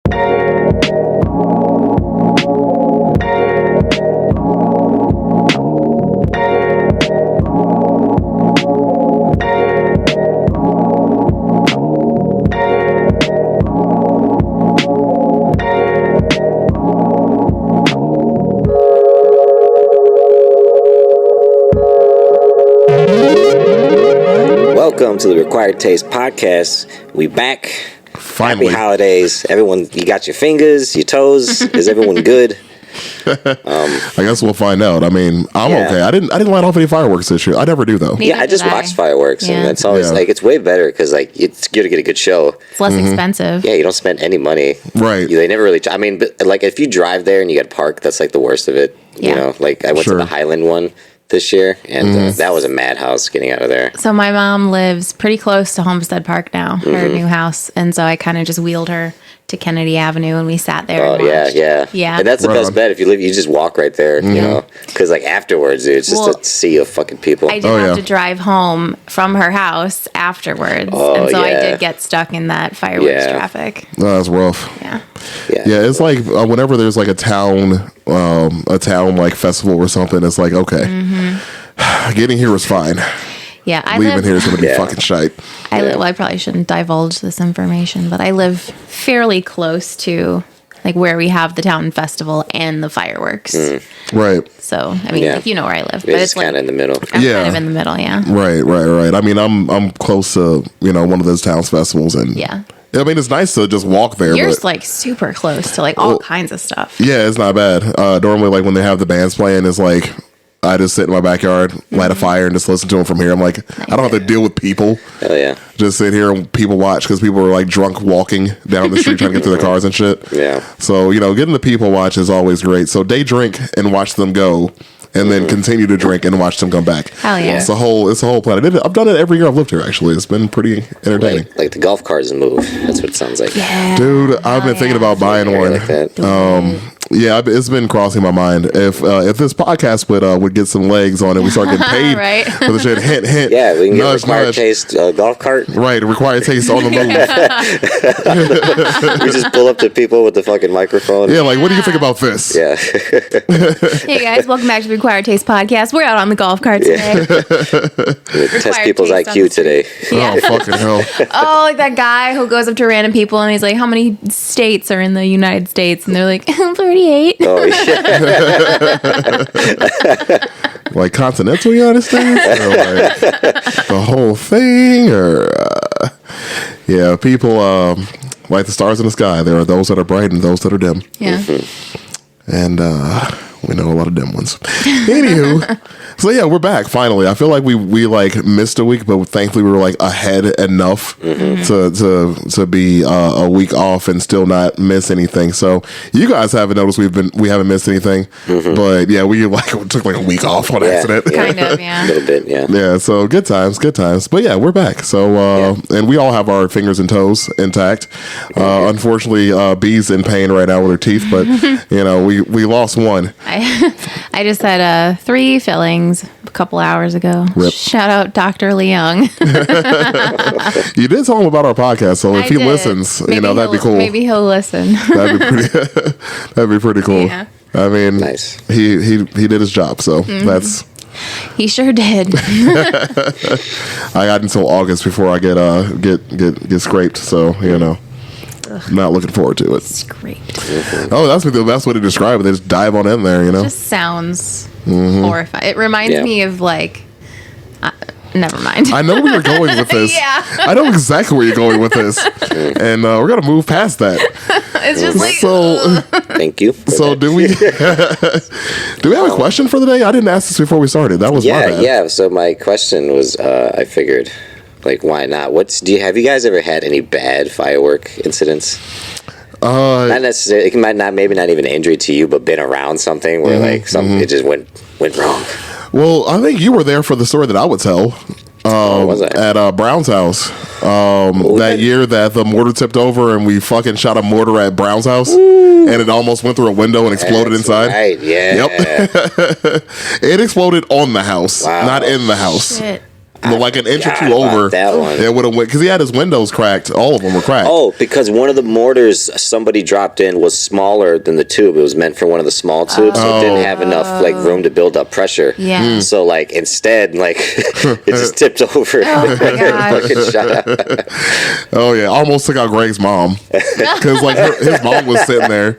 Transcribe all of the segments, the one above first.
Welcome to the Required Taste Podcast. We back. Finally. Happy holidays. Everyone, you got your fingers, your toes. Is everyone good? I guess we'll find out. I mean, I'm okay. I didn't light off any fireworks this year. I never do though. I just watched fireworks, and it's always like it's way better because like it's good to get a good show. It's less expensive. Yeah, you don't spend any money. Right. They never really. I mean, but, like if you drive there and you get parked, that's like the worst of it. You know, like I went to the Highland one this year, and that was a madhouse getting out of there. So my mom lives pretty close to Homestead Park now, her new house, and so I kind of just wheeled her to Kennedy Avenue, and we sat there. And watched. Yeah. And that's the best bet if you live. You just walk right there, you know, because like afterwards, dude, it's just a sea of fucking people. I did have to drive home from her house afterwards, and so I did get stuck in that fireworks traffic. Oh, that's rough. Yeah. It's like whenever there's like a town like festival or something, it's like okay, getting here was fine. Yeah, leaving here is going to be fucking shite. Well, I probably shouldn't divulge this information, but I live fairly close to like where we have the town festival and the fireworks. Right. So, I mean, like, you know where I live, but it's kind of in the middle. I'm kind of in the middle, Right. I mean, I'm close to one of those towns festivals, and I mean, it's nice to just walk there. Yours like super close to like all kinds of stuff. Yeah, it's not bad. Normally, like when they have the bands playing, it's like I just sit in my backyard, light a fire, and just listen to them from here. I'm like, I don't have to deal with people. Hell yeah. Just sit here and people watch because people are like drunk walking down the street trying to get to their cars and shit. Yeah. So, getting the people watch is always great. So day drink and watch them go. And then continue to drink and watch them come back. Hell yeah. It's a whole plan. I've done it every year I've lived here, actually. It's been pretty entertaining. Like the golf carts move. That's what it sounds like. Yeah. Dude, I've been thinking about buying one. Like that. It's been crossing my mind. If this podcast would get some legs on it, we start getting paid for the shit. Hint. Yeah, we can get Required Taste golf cart. Right, Required Taste on the move. We just pull up to people with the fucking microphone. Yeah, like, what do you think about this? Yeah. Hey guys, welcome back to the Required Taste Podcast. We're out on the golf cart today. Test people's IQ today. Yeah. Oh, fucking hell. Oh, like that guy who goes up to random people and he's like, how many states are in the United States? And they're like, 38. Oh, yeah. Like continental United States? Or like the whole thing? Or, people like the stars in the sky. There are those that are bright and those that are dim. Yeah. And we know a lot of dim ones. Anywho, so yeah, we're back finally. I feel like we like missed a week, but thankfully we were like ahead enough to be a week off and still not miss anything. So you guys haven't noticed we haven't missed anything, but yeah, we took like a week off on accident. Kind of, yeah. A little bit, yeah. Yeah, so good times. But yeah, we're back. So and we all have our fingers and toes intact. Unfortunately, B's in pain right now with her teeth, but we lost one. I just had 3 fillings a couple hours ago. Rip. Shout out Dr. Leung. You did tell him about our podcast, so if he listens, that'd be cool. Maybe he'll listen. That'd be pretty cool. Yeah. I mean, nice. He did his job, so that's. He sure did. I got until August before I get scraped, so I'm not looking forward to it. Scraped. Oh, that's the best way to describe it. They just dive on in there, It just sounds horrifying. It reminds me of like. Never mind. I know where you're going with this. Yeah. I know exactly where you're going with this, and we're gonna move past that. It's just like so. Thank you. So do we have a question for the day? I didn't ask this before we started. That was my bad. Yeah. So my question was, I figured, like, why not? Have you guys ever had any bad firework incidents? Not necessarily. It might not, maybe not even an injury to you, but been around something where it just went wrong. Well, I think you were there for the story that I would tell. Was I? At Brown's house that year that the mortar tipped over and we fucking shot a mortar at Brown's house. And it almost went through a window and exploded inside. Right, yeah. Yep. It exploded on the house, not in the house. shit. like an inch or forgot two about over. that one. It would have went because he had his windows cracked. All of them were cracked. Oh, because one of the mortars somebody dropped in was smaller than the tube. It was meant for one of the small tubes, so it didn't have enough like room to build up pressure. Yeah. So like instead, like it just tipped over. Oh my gosh. Fucking shot out. Oh yeah, almost took out Greg's mom because like his mom was sitting there,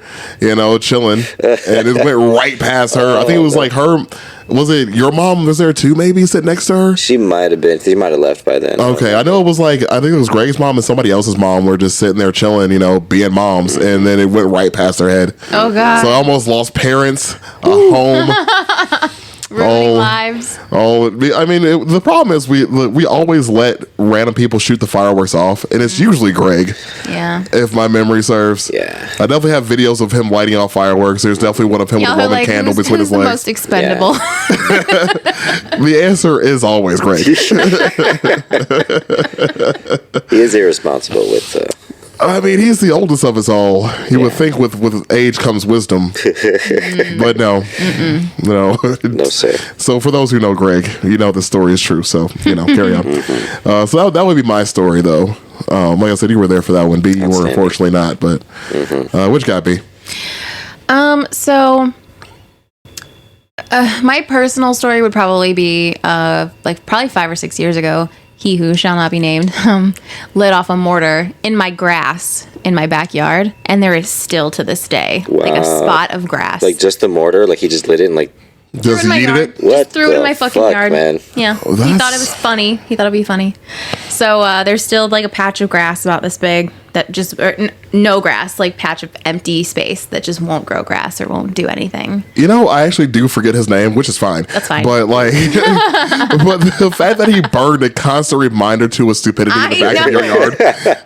chilling, and it went right past her. I think it was like her. Was it your mom? Was there too? Maybe sitting next to her. She might have been. She might have left by then. Okay, I know it was like I think it was Greg's mom and somebody else's mom were just sitting there chilling, being moms, and then it went right past their head. Oh god! So I almost lost parents, a home. Ruining lives. I mean, the problem is we always let random people shoot the fireworks off, and it's usually Greg. Yeah. If my memory serves. Yeah. I definitely have videos of him lighting off fireworks. There's definitely one of him with a Roman candle between his the legs. most expendable. The answer is always Greg. He is irresponsible with. I mean, he's the oldest of us all. You would think with age comes wisdom, but no, no, No sir. So for those who know Greg, the story is true. So carry on. So that would be my story, though. Like I said, you were there for that one. B, you were unfortunately not. But which guy, B? So my personal story would probably be probably 5 or 6 years ago. He who shall not be named lit off a mortar in my grass in my backyard, and there is still to this day like a spot of grass. Like just the mortar, like he just lit it and like. Does he eat it? Just threw it in my fucking yard, man. Yeah, he thought it was funny. He thought it'd be funny. So there's still like a patch of grass about this big that just no grass, like patch of empty space that just won't grow grass or won't do anything. I actually do forget his name, which is fine. That's fine. But but the fact that he burned a constant reminder to his stupidity in the back of your yard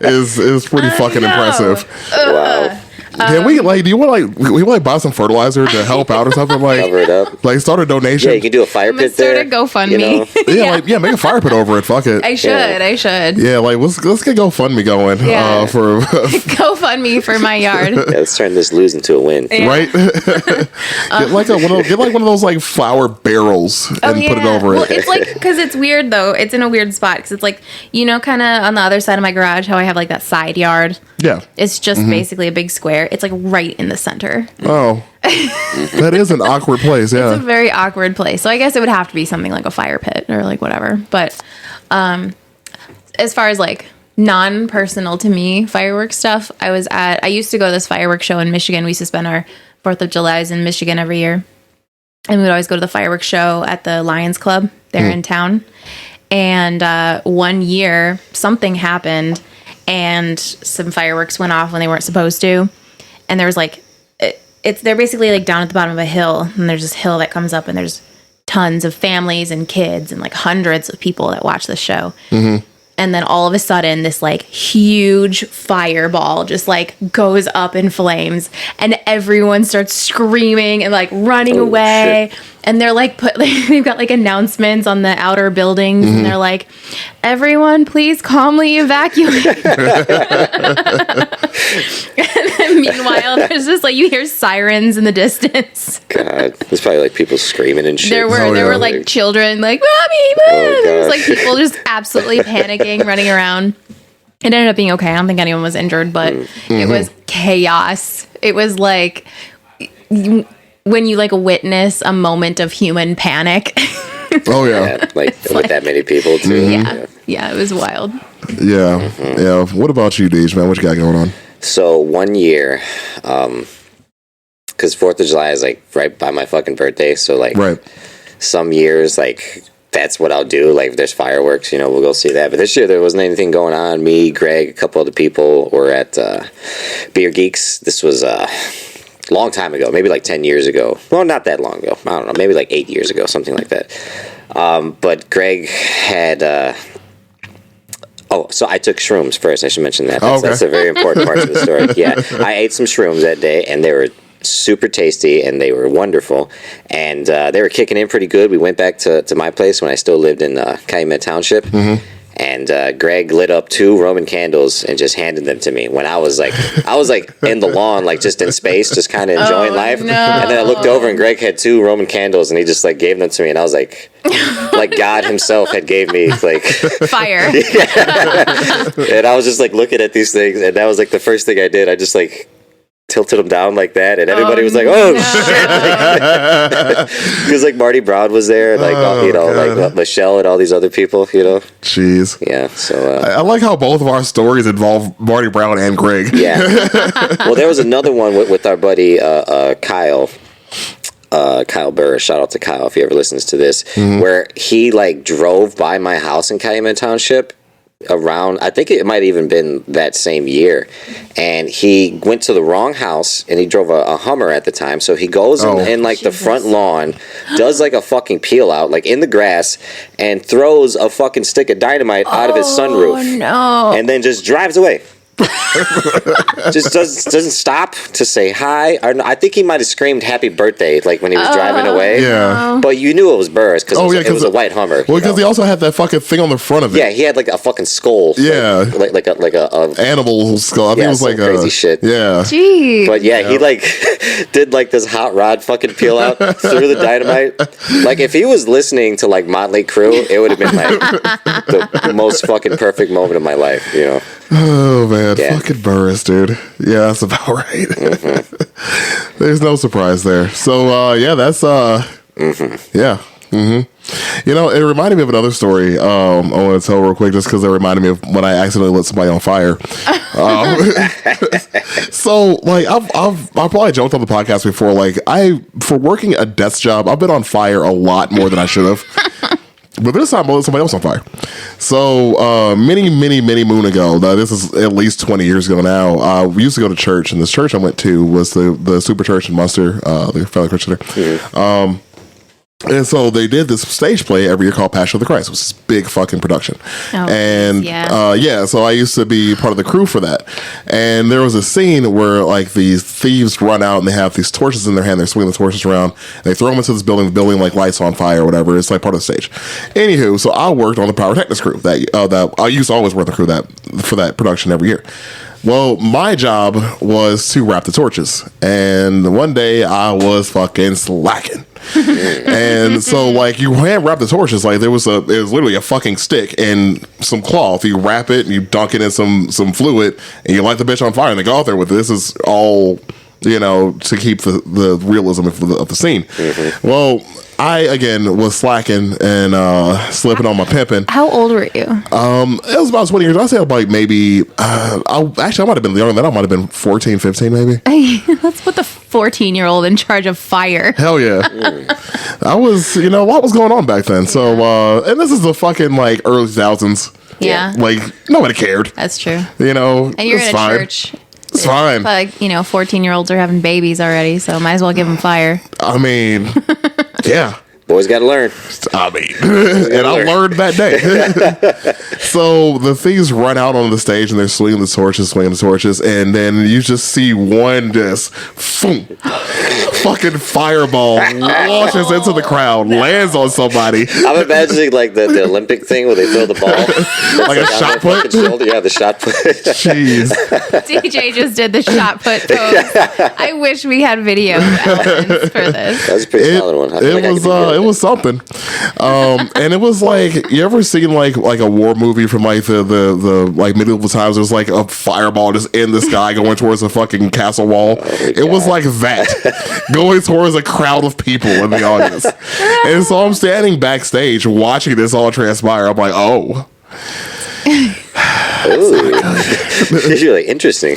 is pretty fucking impressive. Wow. Can we do you want we buy some fertilizer to help out or something Cover it up. like start a donation? Yeah, you can do a fire pit Start there. a GoFundMe. Make a fire pit over it. Fuck it. I should. Yeah, let's get GoFundMe going. Yeah. For GoFundMe for my yard. Yeah, let's turn this lose into a win. Yeah. right. Get like one of those like flour barrels and put it over well, it. it's like because it's weird though. It's in a weird spot because it's like kind of on the other side of my garage. How I have like that side yard. Yeah. It's just basically a big square. It's like right in the center. Oh, that is an awkward place. Yeah. It's a very awkward place. So I guess it would have to be something like a fire pit or like whatever. But as far as like non-personal to me fireworks stuff, I used to go to this fireworks show in Michigan. We used to spend our 4th of Julys in Michigan every year. And we would always go to the fireworks show at the Lions Club there in town. And one year something happened and some fireworks went off when they weren't supposed to. And there was like, they're basically like down at the bottom of a hill, and there's this hill that comes up, and there's tons of families and kids and like hundreds of people that watch the show. Mm-hmm. And then all of a sudden, this like huge fireball just like goes up in flames, and everyone starts screaming and like running away. Shit. And they're like they've got like announcements on the outer buildings, and they're like, "Everyone, please calmly evacuate." And then meanwhile, there's just like you hear sirens in the distance. God, there's probably like people screaming and shit. There were like children like, "Mommy, Mom!" There's like people just absolutely panicking, running around. It ended up being okay. I don't think anyone was injured, but it was chaos. It was like when you like witness a moment of human panic. Oh yeah, like with that many people too. Yeah, it was wild. Yeah, yeah. What about you, Deej, man? What you got going on? So one year, because 4th of July is like right by my fucking birthday, so like some years like that's what I'll do. Like if there's fireworks, we'll go see that. But this year there wasn't anything going on. Me, Greg, a couple other people were at Beer Geeks. This was long time ago, maybe like 10 years ago. Well, not that long ago. I don't know, maybe like 8 years ago, something like that. But Greg had so I took shrooms first. I should mention that. That's a very important part of the story. Yeah, I ate some shrooms that day, and they were super tasty, and they were wonderful, and they were kicking in pretty good. We went back to my place when I still lived in Calumet Township, and Greg lit up 2 Roman candles and just handed them to me when I was like in the lawn, like just in space, just kind of enjoying life. No. And then I looked over and Greg had 2 Roman candles and he just like gave them to me, and I was like God himself had gave me like fire. And I was just like looking at these things, and that was like the first thing I did. I just like tilted them down like that, and everybody was like, "Oh shit!" Because like Marty Brown was there, like like Michelle and all these other people, Jeez. Yeah. So I like how both of our stories involve Marty Brown and Greg. Yeah. Well, there was another one with our buddy Kyle. Kyle Burr, shout out to Kyle if he ever listens to this, where he like drove by my house in Calumet Township around, I think it might even been that same year, and he went to the wrong house, and he drove a Hummer at the time, so he goes in like the front lawn, does like a fucking peel out like in the grass, and throws a fucking stick of dynamite out of his sunroof, and then just drives away. Just doesn't stop to say hi. I think he might have screamed happy birthday like when he was driving away. Yeah. But you knew it was Burr's because it was a white Hummer. Well, because he also had that fucking thing on the front of it. Yeah, he had like a fucking skull. Yeah. Like a animal skull. I think it was like crazy shit. Yeah. Jeez. But yeah, he like did like this hot rod fucking peel out through the dynamite. Like if he was listening to like Motley Crue, it would have been like the most fucking perfect moment of my life, Oh man, fucking Burris, dude. Yeah, that's about right. There's no surprise there. So that's yeah. It reminded me of another story I want to tell real quick, just because it reminded me of when I accidentally lit somebody on fire. So like I've probably joked on the podcast before, like for working a desk job, I've been on fire a lot more than I should have. But this time I lit somebody else on fire. So many moon ago, this is at least 20 years ago now, we used to go to church, and this church I went to was the Super Church in Munster, the Family Christian there. And so they did this stage play every year called Passion of the Christ. It was this big fucking production. So I used to be part of the crew for that. And there was a scene where like these thieves run out and they have these torches in their hand. They're swinging the torches around. They throw them into this building. The building like lights on fire or whatever. It's like part of the stage. Anywho, so I worked on the pyrotechnics crew. That I used to always work the crew for that production every year. Well, my job was to wrap the torches. And one day I was fucking slacking. And so like you hand wrap the torches, like it was literally a fucking stick and some cloth. You wrap it and you dunk it in some fluid and you light the bitch on fire and they go out there with it. This is all to keep the realism of the scene. Well, I again was slacking and slipping on my pimping. How old were you? It was about 20 years. I say like maybe I might have been younger than that. I might have been 14, 15 maybe. Let's put the 14-year-old in charge of fire. Hell yeah. I was, a lot was going on back then. So and this is the fucking like early 2000s. Yeah. Like nobody cared. That's true. And you're in a fine. church. It's fine. Like 14-year-olds are having babies already, so might as well give them fire. I mean, yeah. Boys got to learn. I mean, and I learned that day. So the thieves run out on the stage and they're swinging the torches, and then you just see one fucking fireball launches into the crowd, lands on somebody. I'm imagining like the Olympic thing where they throw the ball. Like a shot put? Yeah, the shot put. Jeez. DJ just did the shot put pose. I wish we had video evidence for this. That was a pretty solid one. It was something. And it was like, you ever seen like a war movie from like the like medieval times? There's like a fireball just in the sky going towards a fucking castle wall. It was like that, going towards a crowd of people in the audience. And so I'm standing backstage watching this all transpire. I'm like, oh. Ooh. It's really interesting.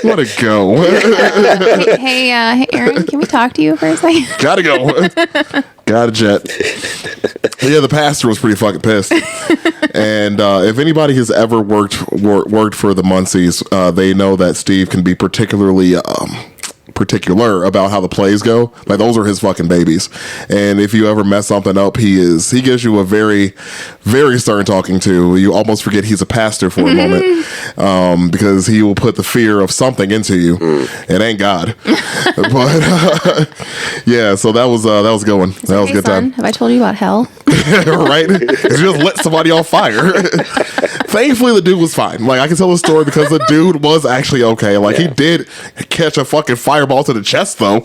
Let it go. Hey, Aaron, can we talk to you for a second? Gotta go. Gotta jet. Yeah, the pastor was pretty fucking pissed. And if anybody has ever worked for the Muncies, they know that Steve can be particularly particular about how the plays go. Like those are his fucking babies. And if you ever mess something up, he gives you a very, very stern talking to. You almost forget he's a pastor for a moment, because he will put the fear of something into you. It ain't God. But yeah, so that was a good one. That was a good time. Have I told you about hell? Right? You just lit somebody on fire. Thankfully, the dude was fine. Like I can tell the story because the dude was actually okay. Like he did catch a fucking fireball to the chest, though.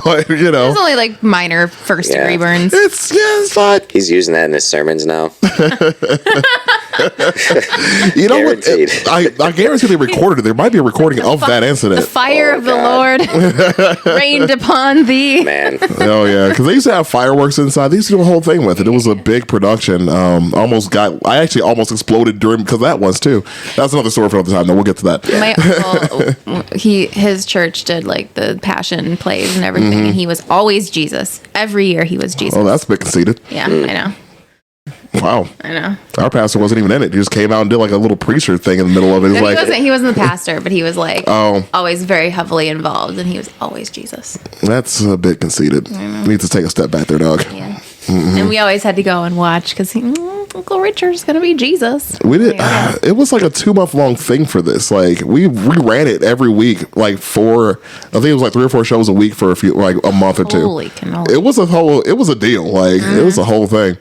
But you know, it's only like minor first degree burns. It's fine. He's using that in his sermons now. You know what? I guarantee they recorded it. There might be a recording of that incident. The fire of the Lord rained upon thee. Man. Oh yeah, because they used to have fireworks inside. They used to do a whole thing with it. It was a big production. I actually almost exploded during because of that once too. That's another story for another time. Though we'll get to that. My uncle, his church did like the passion plays and everything, and he was always Jesus. Every year he was Jesus. Oh, that's a bit conceited. Yeah, I know. Wow. I know. Our pastor wasn't even in it. He just came out and did like a little preacher thing in the middle of it. He wasn't the pastor, but he was like always very heavily involved, and he was always Jesus. That's a bit conceited. Need to take a step back there, dog. Yeah. And we always had to go and watch because Uncle Richard's gonna be Jesus. We did. It was like a 2-month long thing for this. Like we ran it every week, like I think it was like 3 or 4 shows a week for a month or two. Holy cannoli. It was a deal. Like it was a whole thing.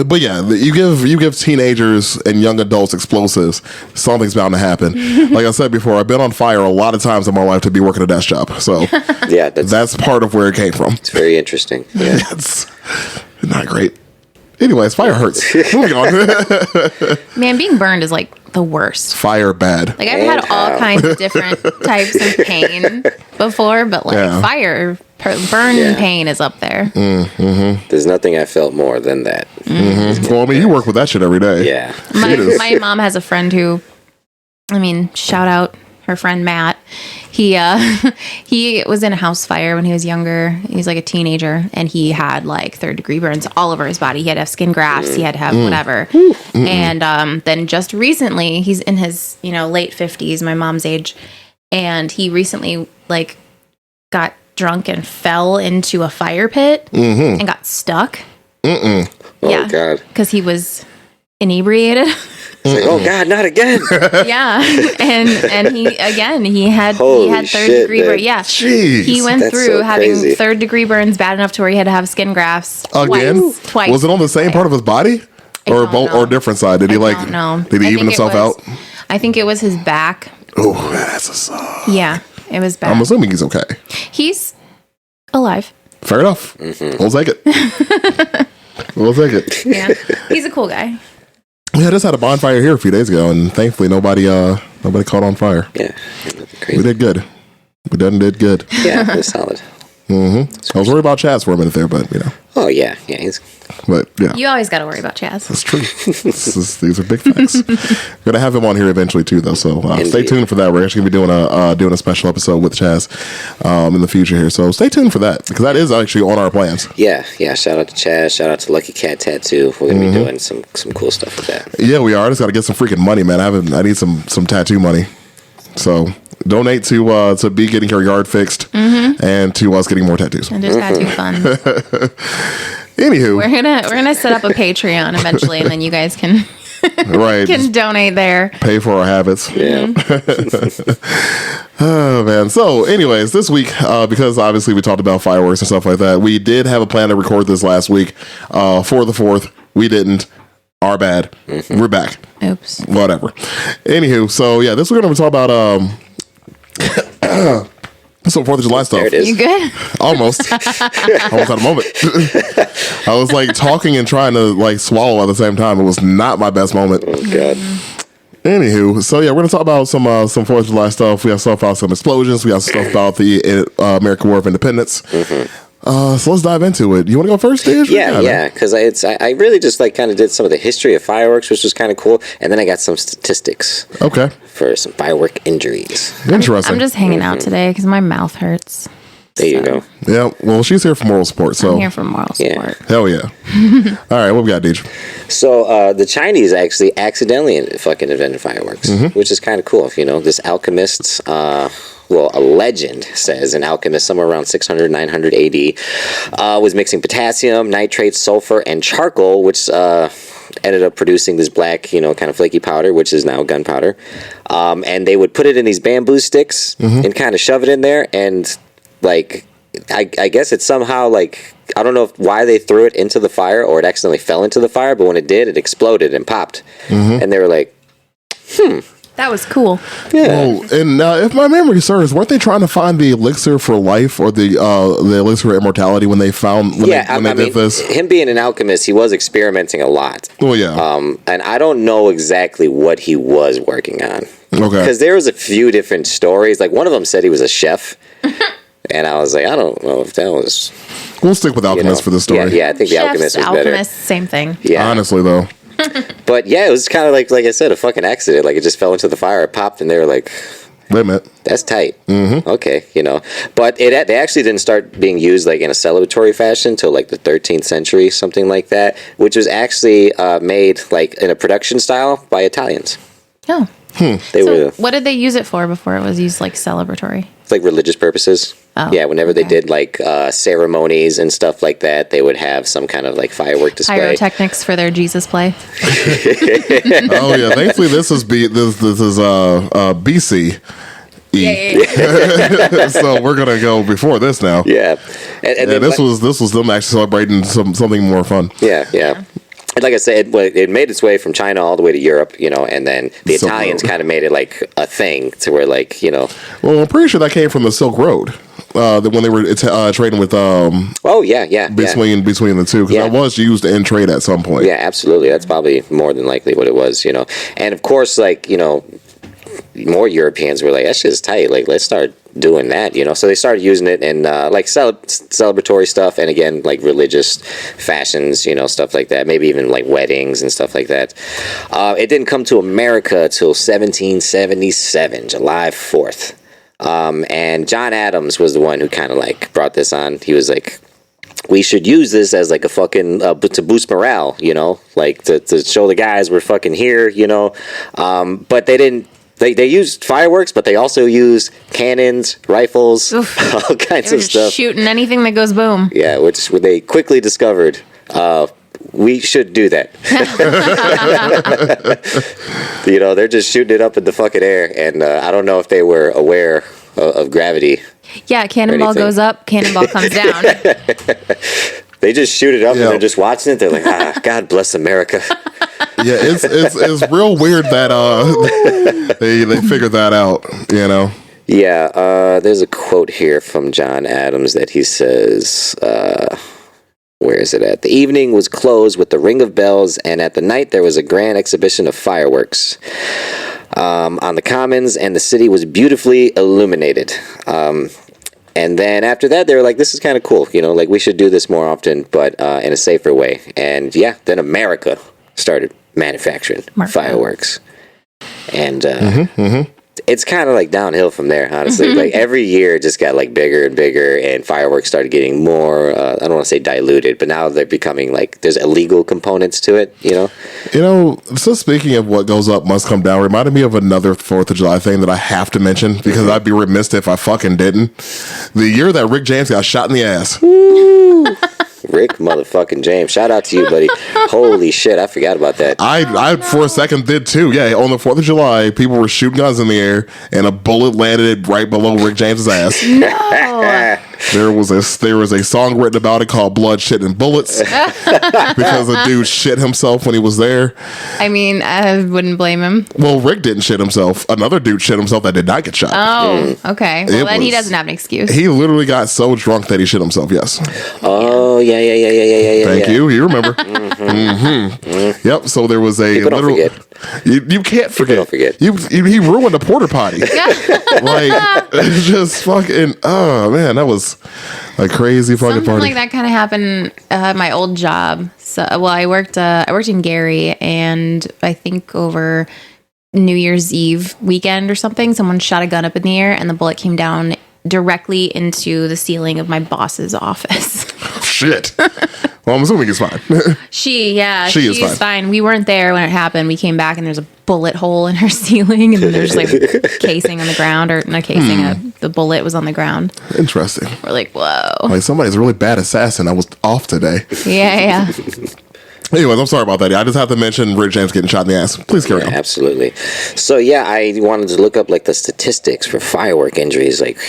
But yeah, you give teenagers and young adults explosives, something's bound to happen. Like I said before, I've been on fire a lot of times in my life to be working a desk job. So yeah, that's part of where it came from. It's very interesting. Yeah. It's not great. Anyways, fire hurts. Moving on. Man, being burned is like the worst. Fire bad. Like I've had all kinds of different types of pain before, but like burn pain is up there. There's nothing I felt more than that. Well, I mean, you work with that shit every day. Yeah. My mom has a friend who, shout out her friend Matt. He was in a house fire when he was younger. He was like a teenager, and he had like 3rd-degree burns all over his body. He had to have skin grafts. He had to have whatever. And then just recently, he's in his late 50s, my mom's age, and he recently like got drunk and fell into a fire pit and got stuck. Oh God! Because he was inebriated. It's like, oh God, not again! Yeah, and he had 3rd-degree burns. Yeah, jeez, he went through so having crazy. 3rd-degree burns bad enough to where he had to have skin grafts again. Twice. Was it on the same part of his body, or both, or a different side? Did he Did he even himself out? I think it was his back. Oh, that's a suck. Yeah, it was bad. I'm assuming he's okay. He's alive. Fair enough. We'll take it. We'll take it. Yeah, he's a cool guy. Yeah, I just had a bonfire here a few days ago, and thankfully nobody caught on fire. Yeah, crazy. We did good. We did good. Yeah, it was solid. I was worried about Chaz for a minute there, but Oh yeah, But yeah, You always got to worry about Chaz. that's true. These are big facts. We're gonna have him on here eventually too, though. So stay tuned for that. We're actually gonna be doing a special episode with Chaz in the future here. So stay tuned for that because that is actually on our plans. Yeah. Shout out to Chaz. Shout out to Lucky Cat Tattoo. We're gonna be doing some cool stuff with that. Yeah, we are. I just got to get some freaking money, man. I need some tattoo money. So donate to be getting your yard fixed and to us getting more tattoos. And there's tattoo fun. Anywho, we're gonna set up a Patreon eventually, and then you guys can can donate there. Pay for our habits. Yeah. Oh man. So, anyways, this week because obviously we talked about fireworks and stuff like that, we did have a plan to record this last week for the 4th. We didn't. Our bad. We're back. Oops. Whatever. Anywho, so yeah, this we're gonna talk about some 4th of July stuff. There it is. You good? Almost had a moment. I was like talking and trying to like swallow at the same time. It was not my best moment. Oh God. Anywho, so yeah, we're gonna talk about some 4th of July stuff. We have stuff about some explosions. We have stuff about the American War of Independence. So let's dive into it. You want to go first, Dave? Yeah, because I really just like kind of did some of the history of fireworks, which was kind of cool, and then I got some statistics. Okay. For some firework injuries. Interesting. I'm just hanging out today because my mouth hurts. There you go. Yeah, well, she's here for moral support, so. I'm here for moral support. Hell yeah. All right, what we got, Deej? So, the Chinese actually accidentally fucking invented fireworks, which is kind of cool. This alchemist, a legend says an alchemist somewhere around 600, 900 AD was mixing potassium, nitrate, sulfur, and charcoal, which ended up producing this black, kind of flaky powder, which is now gunpowder. And they would put it in these bamboo sticks and kind of shove it in there. And, like, I guess it's somehow, like, I don't know why they threw it into the fire or it accidentally fell into the fire, but when it did, it exploded and popped. And they were like, That was cool. yeah. Oh, and if my memory serves, weren't they trying to find the elixir for life or the elixir of immortality when they found when they did this? Him being an alchemist, he was experimenting a lot. Oh yeah. And I don't know exactly what he was working on. Okay. Because there was a few different stories. Like one of them said he was a chef. And I was like, I don't know if that was... We'll stick with alchemist for this story. Yeah, I think the alchemist was better. Alchemist, same thing. Yeah. Honestly, though. But yeah, it was kind of like I said, a fucking accident. Like it just fell into the fire, it popped, and they were like, wait a minute. that's tight. Okay, But they actually didn't start being used like in a celebratory fashion until like the 13th century, something like that, which was actually made like in a production style by Italians. Oh. They were What did they use it for before it was used like celebratory? like religious purposes. Oh, yeah, whenever they okay. did like ceremonies and stuff like that, they would have some kind of like firework display. Pyrotechnics for their Jesus play. Oh yeah. Thankfully, this is BC. Yeah. So we're gonna go before this now. Yeah, and then, This was them actually celebrating something more fun. Yeah. And like I said, it made its way from China all the way to Europe, and then the Silk Italians Road. kind of made it like a thing to where like, Well, I'm pretty sure that came from the Silk Road. When they were trading with oh yeah. between the two, because Yeah. that was used in trade at some point. Yeah, absolutely. That's probably more than likely what it was, And of course, like, more Europeans were like, that's just tight. Like, let's start doing that, So they started using it in like celebratory stuff, and again, like religious fashions, stuff like that. Maybe even like weddings and stuff like that. It didn't come to America till 1777, July 4th. And John Adams was the one who kind of like brought this on. He was like, we should use this as like a fucking to boost morale, like to show the guys we're fucking here, but they didn't. They used fireworks, but they also used cannons, rifles, all kinds They were of stuff. shooting anything that goes boom. Yeah, which they quickly discovered. We should do that. They're just shooting it up in the fucking air, and I don't know if they were aware of gravity. Yeah, cannonball anything. goes up, cannonball comes down. They just shoot it up, Yeah. and they're just watching it. They're like, God bless America. Yeah, it's real weird that they figured that out. Yeah, there's a quote here from John Adams that he says, where is it at? The evening was closed with the ring of bells, and at the night there was a grand exhibition of fireworks on the commons, and the city was beautifully illuminated. And then after that, they were like, this is kind of cool, like we should do this more often, but in a safer way. And yeah, then America started manufacturing fireworks. And it's kind of like downhill from there, honestly. Like every year it just got like bigger and bigger, and fireworks started getting more, I don't want to say diluted, but now they're becoming like, there's illegal components to it, So speaking of what goes up must come down, reminded me of another 4th of July thing that I have to mention, because I'd be remiss if I fucking didn't. The year that Rick James got shot in the ass. Rick motherfucking James. Shout out to you, buddy. Holy shit, I forgot about that. I for a second did too. Yeah, on the 4th of July, people were shooting guns in the air, and a bullet landed right below Rick James's ass. No. There was a song written about it called "Blood, Shit, and Bullets" because the dude shit himself when he was there. I mean, I wouldn't blame him. Well, Rick didn't shit himself. Another dude shit himself that did not get shot. Oh, okay. Well, then he doesn't have an excuse. He literally got so drunk that he shit himself. Yes. Oh, yeah. Thank you. You remember. Yep. So there was a People don't literal. forget. You can't forget. don't forget. He ruined a porta potty. Like it's just fucking. Oh man, that was a crazy fucking Something party. like that kind of happened at my old job. So, well, I worked in Gary, and I think over New Year's Eve weekend or something, someone shot a gun up in the air, and the bullet came down directly into the ceiling of my boss's office. shit. Well, I'm assuming it's fine. She is is fine. We weren't there when it happened. We came back and there's a bullet hole in her ceiling, and then there's like casing on the ground, or not casing. The bullet was on the ground. Interesting. We're like, whoa. Like, somebody's a really bad assassin. I was off today. Yeah. Anyways, I'm sorry about that. I just have to mention Rick James getting shot in the ass. Please carry on. Absolutely. So yeah, I wanted to look up like the statistics for firework injuries, like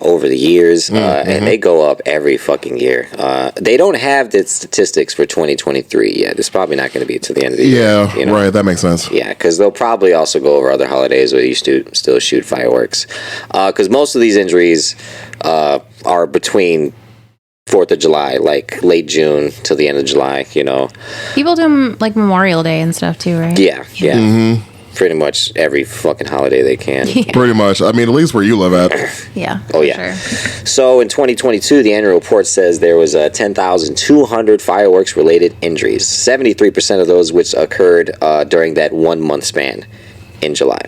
over the years, and they go up every fucking year. They don't have the statistics for 2023 yet. It's probably not going to be to the end of the year. Yeah, right. That makes sense. Yeah, because they'll probably also go over other holidays where you still shoot fireworks. Because most of these injuries are between 4th of July, like late June till the end of July, People do them like Memorial Day and stuff too, right? Yeah. Pretty much every fucking holiday they can. Pretty much. I mean, at least where you live at. Yeah. Oh, yeah. Sure. So in 2022, the annual report says there was 10,200 fireworks-related injuries. 73% of those which occurred during that 1 month span in July.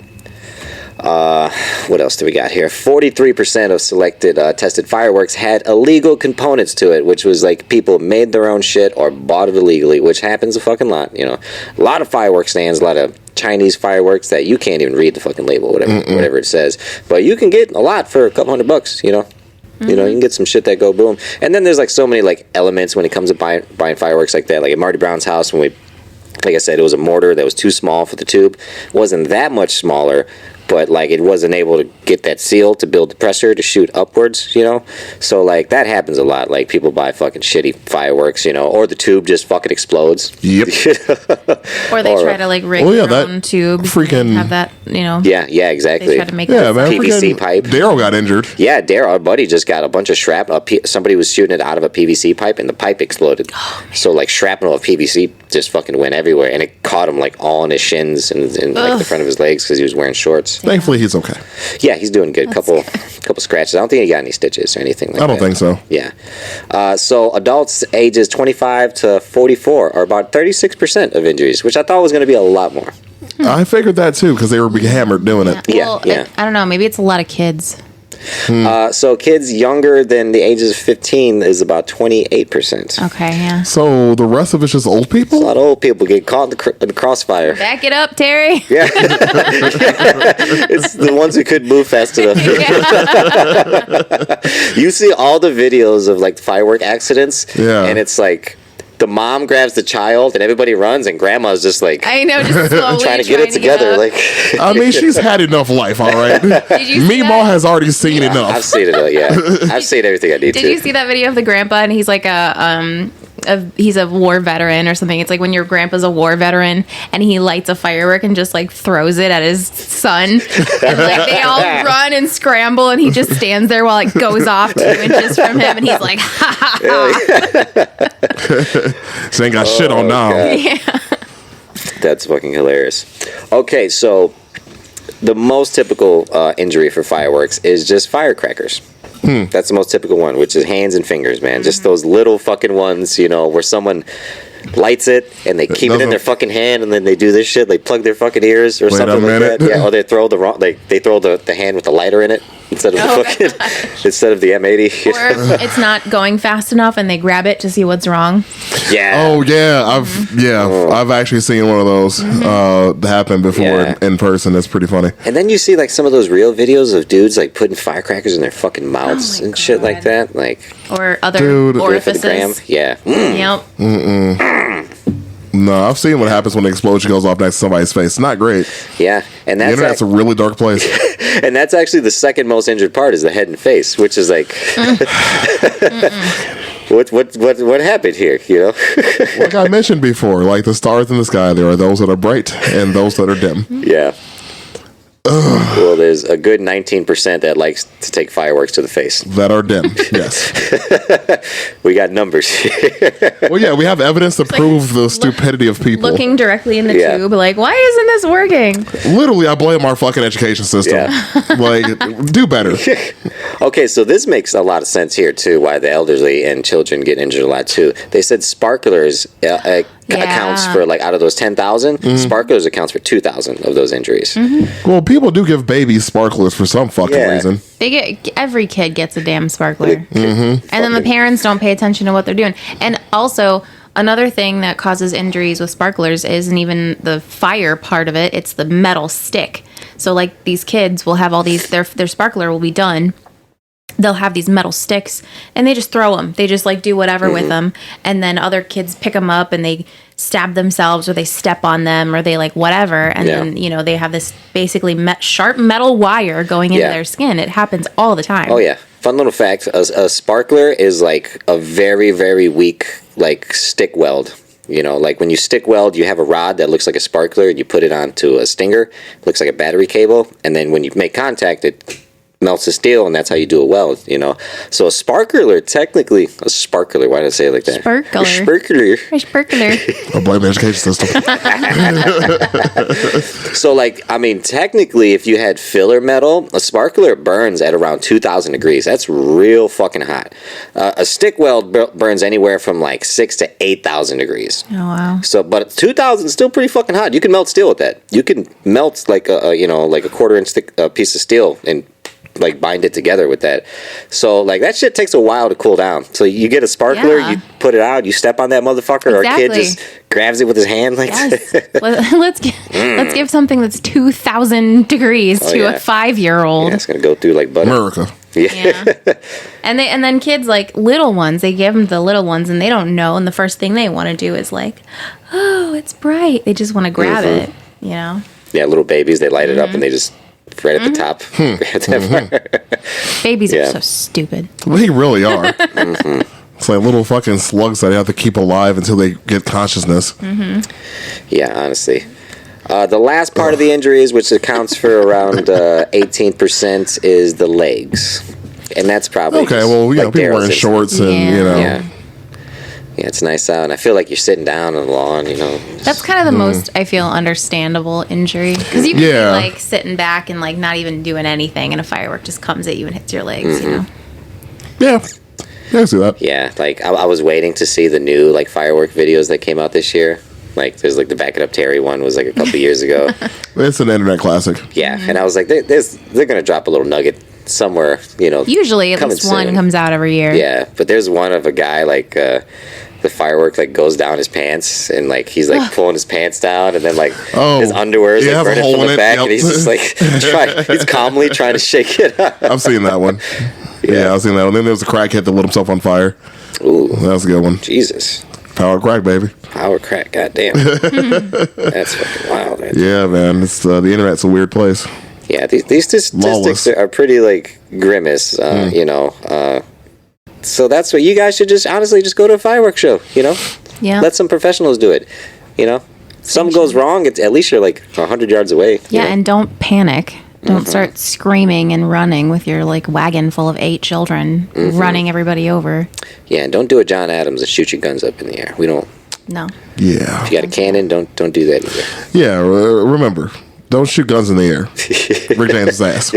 What else do we got here? 43% of selected tested fireworks had illegal components to it, which was like people made their own shit or bought it illegally, which happens a fucking lot. A lot of fireworks stands, a lot of Chinese fireworks that you can't even read the fucking label, whatever it says, but you can get a lot for a couple $100. You can get some shit that go boom. And then there's like so many like elements when it comes to buying fireworks like that. Like at Marty Brown's house, like I said, it was a mortar that was too small for the tube. It wasn't that much smaller, but like it wasn't able to get that seal to build the pressure to shoot upwards, so like that happens a lot. Like people buy fucking shitty fireworks, or the tube just fucking explodes. Yep. Or they try to like rig their own tubes, freaking have that, yeah, exactly. They try to make PVC pipe. Daryl got injured. Yeah, Daryl, our buddy, just got a bunch of shrapnel. Somebody was shooting it out of a PVC pipe and the pipe exploded. So like shrapnel of PVC just fucking went everywhere, and it caught him like all in his shins and like the front of his legs because he was wearing shorts. Thankfully, he's okay. Yeah, he's doing good. Couple scratches. I don't think he got any stitches or anything like that. I don't think so. Yeah. So adults ages 25 to 44 are about 36% of injuries, which I thought was going to be a lot more. I figured that too because they were being hammered doing it. Well, I don't know. Maybe it's a lot of kids. So kids younger than the ages of 15 is about 28%. Okay, yeah. So the rest of it's just old people? A lot of old people get caught in the crossfire. Back it up, Terry. Yeah. It's the ones who couldn't move fast enough. You see all the videos of like firework accidents, and it's like the mom grabs the child and everybody runs and grandma's just like, I know, just slowly trying to get it together. Like, I mean, she's had enough life, all right. Meemaw has already seen enough. I've seen it. I've seen everything I need to. Did you see that video of the grandpa and he's like he's a war veteran or something? It's like when your grandpa's a war veteran and he lights a firework and just like throws it at his son, and like they all run and scramble and he just stands there while it goes off 2 inches from him and he's like, ha ha ha. She ain't got shit on now. Yeah. That's fucking hilarious. Okay, so the most typical injury for fireworks is just firecrackers. That's the most typical one, which is hands and fingers, man. Just those little fucking ones, where someone lights it and they keep it in their fucking hand and then they do this shit. They plug their fucking ears or something like that. Yeah, or they throw they throw the hand with the lighter in it instead of instead of the M80. Or it's not going fast enough and they grab it to see what's wrong. Yeah. Oh yeah, I've actually seen one of those happen before in person. That's pretty funny. And then you see like some of those real videos of dudes like putting firecrackers in their fucking mouths and shit like that, like or other orifices. Yeah. Yep. No, I've seen what happens when the explosion goes off next to somebody's face. Not great. Yeah, and the internet's a really dark place. And that's actually the second most injured part is the head and face, which is like, what happened here? Like I mentioned before, like the stars in the sky, there are those that are bright and those that are dim. Yeah. Well, there's a good 19% that likes to take fireworks to the face. That are dim, yes. We got numbers. Well, yeah, we have evidence to prove the stupidity of people. Looking directly in the tube, like, why isn't this working? Literally, I blame our fucking education system. Yeah. Like, do better. Okay, so this makes a lot of sense here, too, why the elderly and children get injured a lot, too. They said sparklers accounts for, like, out of those 10,000, sparklers accounts for 2,000 of those injuries. Well, people do give babies sparklers for some fucking reason. Every kid gets a damn sparkler. And then the parents don't pay attention to what they're doing. And also, another thing that causes injuries with sparklers isn't even the fire part of it, it's the metal stick. So, like, these kids will have all these, their sparkler will be done. They'll have these metal sticks, and they just throw them. They just, like, do whatever with them. And then other kids pick them up, and they stab themselves, or they step on them, or they, like, whatever. And then, you know, they have this basically sharp metal wire going into their skin. It happens all the time. Oh, yeah. Fun little fact, a sparkler is, like, a very, very weak, like, stick weld. You know, like, when you stick weld, you have a rod that looks like a sparkler, and you put it onto a stinger. It looks like a battery cable. And then when you make contact, it melts the steel, and that's how you do a weld, you know. So a sparkler, technically, a sparkler, why did I say it like that? Sparkler. I blame the education system. So, like, I mean, technically, if you had filler metal, a sparkler burns at around 2,000 degrees. That's real fucking hot. A stick weld burns anywhere from, like, 6,000 to 8,000 degrees. Oh, wow. So, but 2,000 is still pretty fucking hot. You can melt steel with that. You can melt, like, like a quarter-inch thick piece of steel and, like, bind it together with that. So, like, that shit takes a while to cool down. So you get a sparkler, you put it out, you step on that motherfucker, or a kid just grabs it with his hand. Like, yes. let's give something that's 2,000 degrees to a 5-year-old. Yeah, it's gonna go through like butter. America. Yeah. And then kids, like, little ones, they give them the little ones, and they don't know, and the first thing they want to do is like, oh, it's bright. They just want to grab it, you know. Yeah, little babies, they light it up and they just right at the top. Babies are so stupid. They really are. It's like little fucking slugs that they have to keep alive until they get consciousness. Yeah, honestly. The last part of the injuries, which accounts for around 18%, is the legs. And that's probably okay. Well, you know, people wearing shorts and, you know. Yeah, it's nice out, and I feel like you're sitting down on the lawn, you know. That's kind of the most, I feel, understandable injury. Because you can be, like, sitting back and, like, not even doing anything, and a firework just comes at you and hits your legs, you know? Yeah. I see that. Yeah, like, I was waiting to see the new, like, firework videos that came out this year. Like, there's, like, the Back It Up Terry one was, like, a couple years ago. It's an internet classic. Yeah, and I was like, they're going to drop a little nugget somewhere, you know. Usually at least one comes out every year. Yeah, but there's one of a guy, like, the firework, like, goes down his pants, and, like, he's, like, pulling his pants down, and then, like, his underwear is, like, burning from the back, and he's just, like, he's calmly trying to shake it up. I've seen that one. Yeah, I've seen that one. Then there was a crackhead that lit himself on fire. Ooh. That was a good one. Jesus. Power crack, baby. Power crack, goddamn. That's fucking wild, man. Yeah, man. It's the internet's a weird place. Yeah, these statistics are pretty, like, grimace, you know. So that's what you guys should just honestly just go to a fireworks show, you know? Yeah. Let some professionals do it, you know? Something goes wrong, at least you're like 100 yards away. Yeah, and don't panic. Don't start screaming and running with your, like, wagon full of 8 children, running everybody over. Yeah, and don't do a John Adams and shoot your guns up in the air. We don't. No. Yeah. If you got a cannon, don't do that either. Yeah, remember, don't shoot guns in the air. Rick James' ass.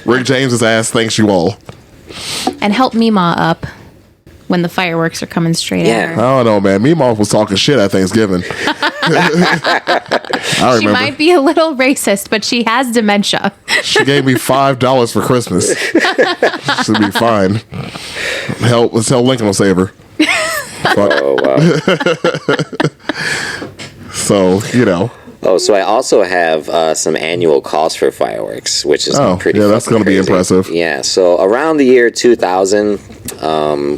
Rick James' ass thanks you all. And help Meemaw up when the fireworks are coming straight at her. I don't know, man. Meemaw was talking shit at Thanksgiving. I remember. She might be a little racist, but she has dementia. She gave me $5 for Christmas. She'll be fine. Hell, let's tell Lincoln will save her. Oh, wow. So, you know. Oh, so I also have some annual costs for fireworks, which is pretty. Yeah, that's going to be impressive. Yeah, so around the year 2000,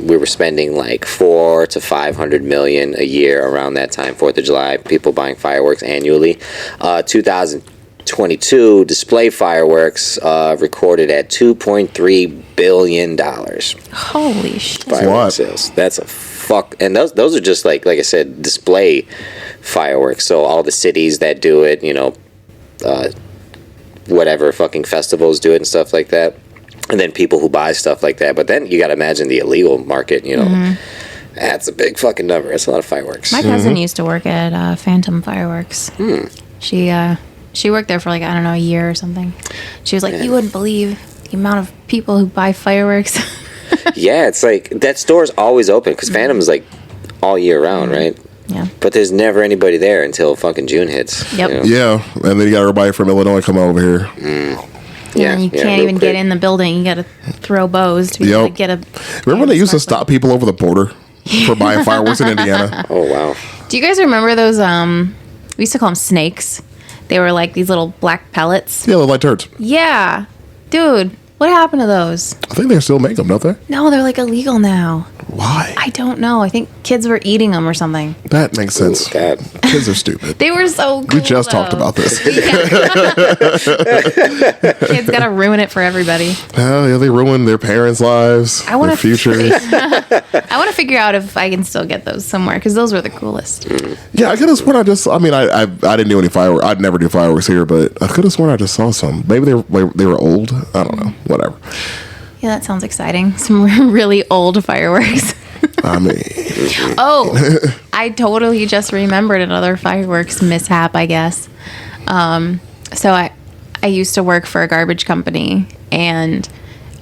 we were spending like $400 to $500 million a year around that time, 4th of July. People buying fireworks annually. 2022 display fireworks recorded at $2.3 billion. Holy shit! Fireworks sales. That's a fuck, and those are just like I said, display fireworks. So all the cities that do it, you know, whatever fucking festivals do it and stuff like that, and then people who buy stuff like that. But then you got to imagine the illegal market, you know. That's a big fucking number. That's a lot of fireworks. My cousin used to work at Phantom Fireworks. She worked there for, like, I don't know, a year or something. She was like, you wouldn't believe the amount of people who buy fireworks. Yeah, it's like that store's always open because Phantom is like all year round, right? Yeah. But there's never anybody there until fucking June hits. Yep. You know? Yeah, and then you got everybody from Illinois come over here. Yeah, and you can't even get in the building. You got to throw bows to be able to get a. Remember when they used to stop people over the border for buying fireworks in Indiana? Oh wow! Do you guys remember those? We used to call them snakes. They were like these little black pellets. Yeah, they're like turds. Yeah, dude, what happened to those? I think they still make them, don't they? No, they're like illegal now. Why? I don't know. I think kids were eating them or something. That makes sense. Oh, God. Kids are stupid. They were so cool. We just talked about this. Kids gotta ruin it for everybody. Yeah, they ruin their parents' lives, their futures. I want to figure out if I can still get those somewhere because those were the coolest. Yeah, I could have sworn I didn't do any fireworks. I'd never do fireworks here, but I could have sworn I just saw some. Maybe they were old. I don't know. Whatever. Yeah, that sounds exciting. Some really old fireworks. I mean, oh, I totally just remembered another fireworks mishap, I guess. So I used to work for a garbage company, and